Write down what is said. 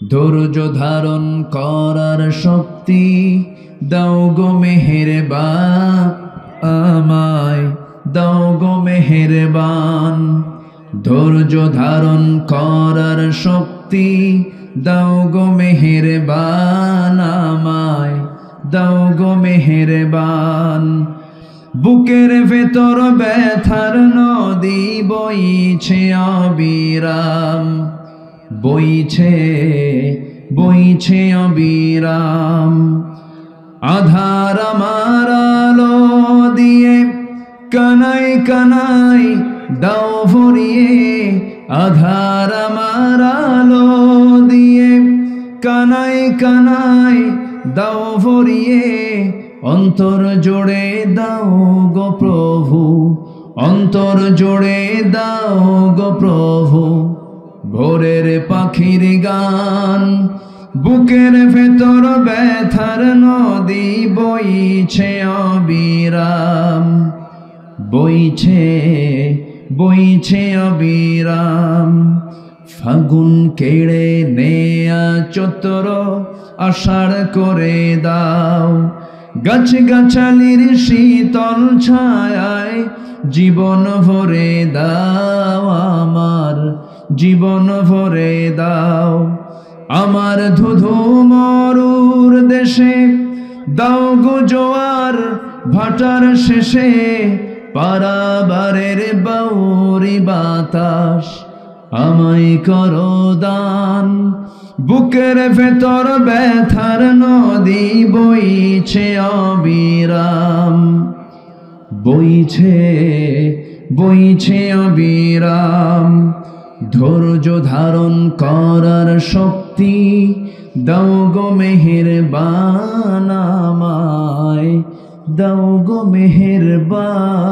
ধৈর্য ধারণ করার শক্তি দাও গো মেহেরবান, আমায় দাও গো মেহেরবান। ধৈর্য ধারণ করার শক্তি দাও গো মেহেরবান, আমায় দাও গো মেহেরবান। বুকের ভেতর ব্যথার নদী বইছে অবিরাম, বইছে বইছে অবিরাম। আধার আমার আলো দিয়ে কানাই কানাই দাও ভরিয়ে, আধার আমার আলো দিয়ে কানাই কানাই দাও ভরিয়ে। অন্তর জোড়ে দাও গো প্রভু, অন্তর জোড়ে দাও গো প্রভু। ভোরের পাখির গান, বুকের ভেতর ব্যথার নদী বইছে অবিরাম, বইছে বইছে অবিরাম। ফাগুন কেড়ে নেয়া চতর আষাঢ় করে দাও, গাছ গাছালির শীতল ছায়ায় জীবন ভরে দাও, আমার জীবন ভরে দাও। আমার ধুধু মরুর দেশে দাও গো জোয়ার ভাটার শেষে, পারাবারের বাউরি বাতাস আমায় করো দান। বুকের ভেতর ব্যথার নদী বইছে অবিরাম, বইছে বইছে অবিরাম। ধৈর্য ধারণ করার শক্তি দাও গো মেহেরবান, আমায় দাও গো মেহেরবান।